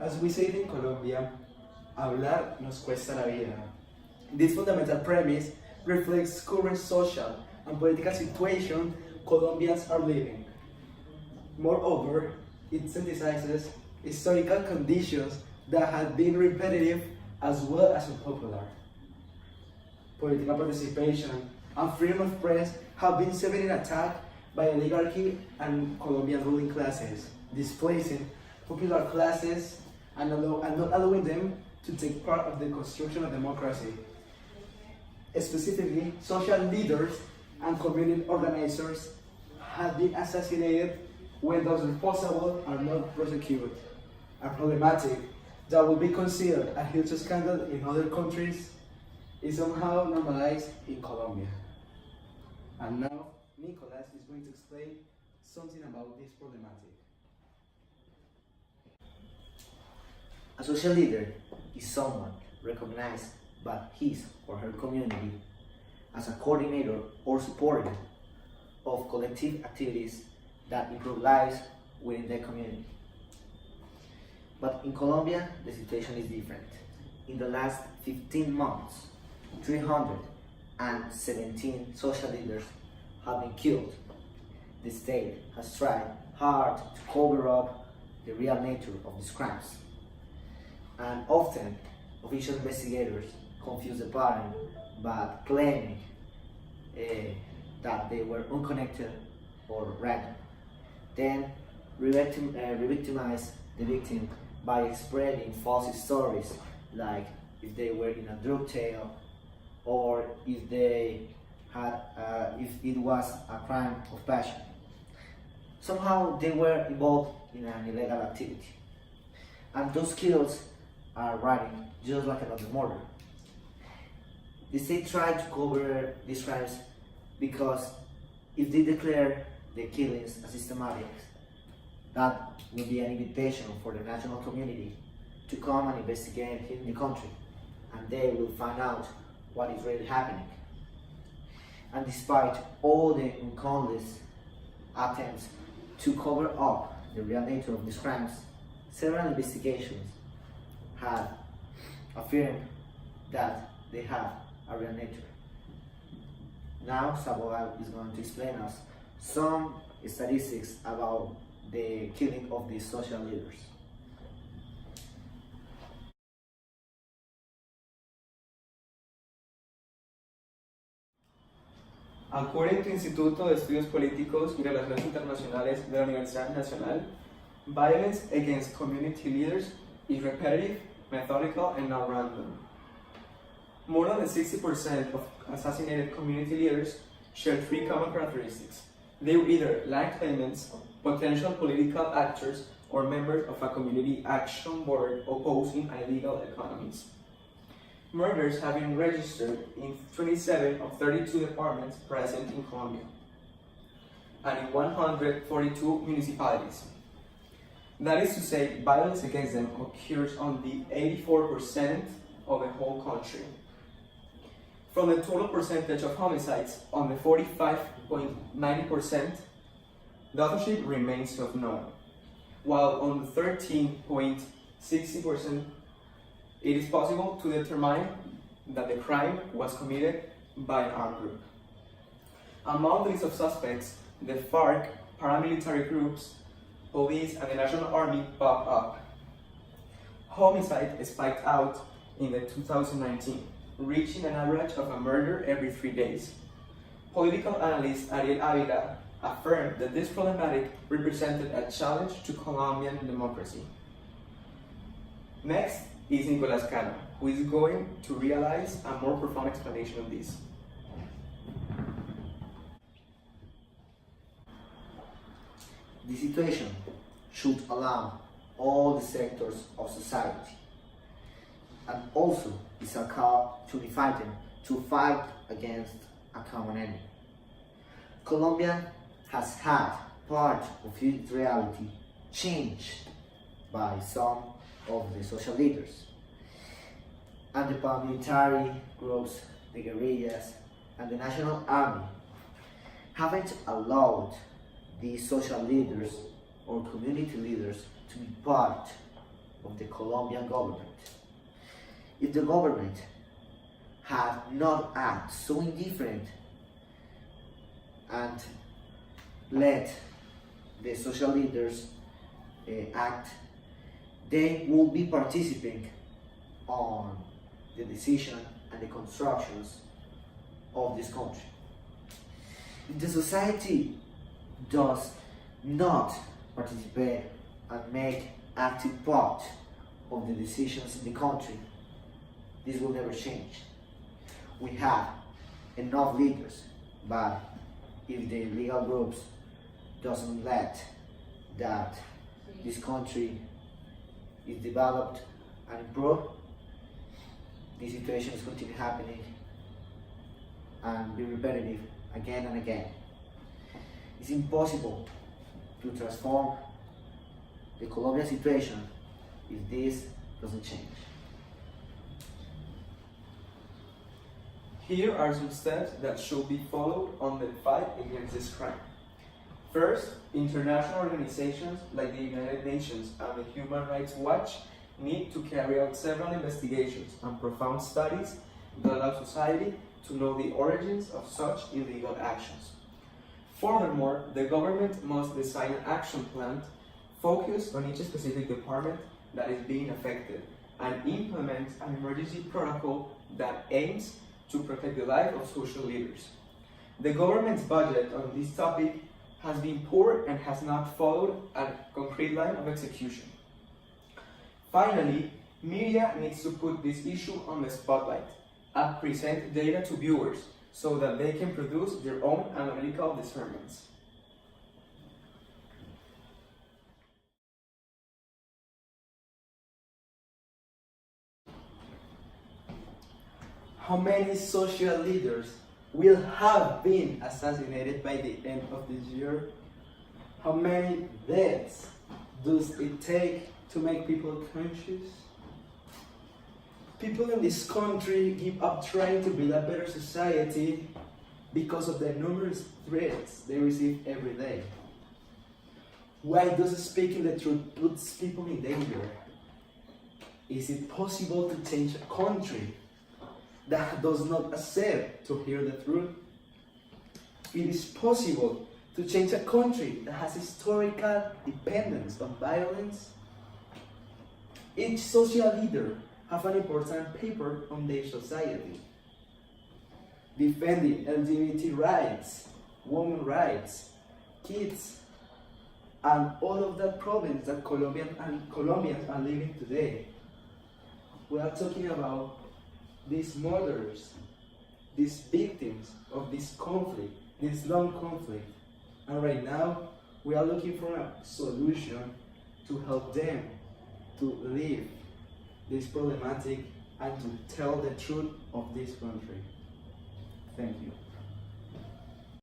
As we say in Colombia, hablar nos cuesta la vida. This fundamental premise reflects current social and political situation Colombians are living. Moreover, it synthesizes historical conditions that have been repetitive as well as unpopular. Political participation and freedom of press have been severely attacked by oligarchy and Colombian ruling classes, displacing popular classes and not allowing them to take part of the construction of democracy. Specifically, social leaders and community organizers have been assassinated when those responsible are not prosecuted. A problematic that will be considered a huge scandal in other countries is somehow normalized in Colombia. And now, Nicolas is going to explain something about this problematic. A social leader is someone recognized by his or her community as a coordinator or supporter of collective activities that improve lives within the community. But in Colombia, the situation is different. In the last 15 months, 317 social leaders have been killed. The state has tried hard to cover up the real nature of these crimes. And often, official investigators confuse the pattern by claiming that they were unconnected or random. Then re-victimize the victim by spreading false stories, like if they were in a drug tail or if they had, if it was a crime of passion. Somehow they were involved in an illegal activity, and those kills are running just like another murder. The state tried to cover these crimes because if they declare the killings as systematic, that will be an invitation for the national community to come and investigate in the country, and they will find out what is really happening. And despite all the countless attempts to cover up the real nature of these crimes, several investigations have affirmed that they have a real nature. Now Sabogal is going to explain us some statistics about the killing of these social leaders. According to Instituto de Estudios Políticos y Relaciones Internacionales de la Universidad Nacional, violence against community leaders is repetitive, methodical, and non-random. More than 60% of assassinated community leaders share three common characteristics. They were either land claimants, potential political actors, or members of a community action board opposing illegal economies. Murders have been registered in 27 of 32 departments present in Colombia, and in 142 municipalities. That is to say, violence against them occurs on the 84% of the whole country. From the total percentage of homicides on the 45.90%, the authorship remains unknown, while on the 13.60%, it is possible to determine that the crime was committed by an armed group. Among the list of suspects, the FARC, paramilitary groups, police, and the National Army pop up. Homicide spiked out in the 2019, reaching an average of a murder every 3 days. Political analyst Ariel Avila affirmed that this problematic represented a challenge to Colombian democracy. Next is Nicolas Cano, who is going to realize a more profound explanation of this. The situation should allow all the sectors of society, and also is a call to unify them to fight against a common enemy. Colombia has had part of its reality changed by some of the social leaders, and the paramilitary groups, the guerrillas, and the National Army haven't allowed these social leaders or community leaders to be part of the Colombian government. If the government had not acted so indifferent and let the social leaders act, they will be participating on the decision and the constructions of this country. If the society does not participate and make active part of the decisions in the country, this will never change. We have enough leaders, but if the legal groups doesn't let that this country is developed and improved, the situation is going to be happening and be repetitive again and again. It's impossible to transform the Colombian situation if this doesn't change. Here are some steps that should be followed on the fight against this crime. First, international organizations like the United Nations and the Human Rights Watch need to carry out several investigations and profound studies that allow society to know the origins of such illegal actions. Furthermore, the government must design an action plan focused on each specific department that is being affected and implement an emergency protocol that aims to protect the life of social leaders. The government's budget on this topic has been poor and has not followed a concrete line of execution. Finally, media needs to put this issue on the spotlight and present data to viewers so that they can produce their own analytical discernments. How many social leaders will have been assassinated by the end of this year? How many deaths does it take to make people conscious? People in this country give up trying to build a better society because of the numerous threats they receive every day. Why does speaking the truth puts people in danger? Is it possible to change a country that does not accept to hear the truth? It is possible to change a country that has historical dependence on violence. Each social leader has an important paper on their society, defending LGBT rights, women's rights, kids, and all of the problems that Colombians are living today. We are talking about these mothers, these victims of this conflict, this long conflict. And right now, we are looking for a solution to help them to live this problematic and to tell the truth of this country. Thank you.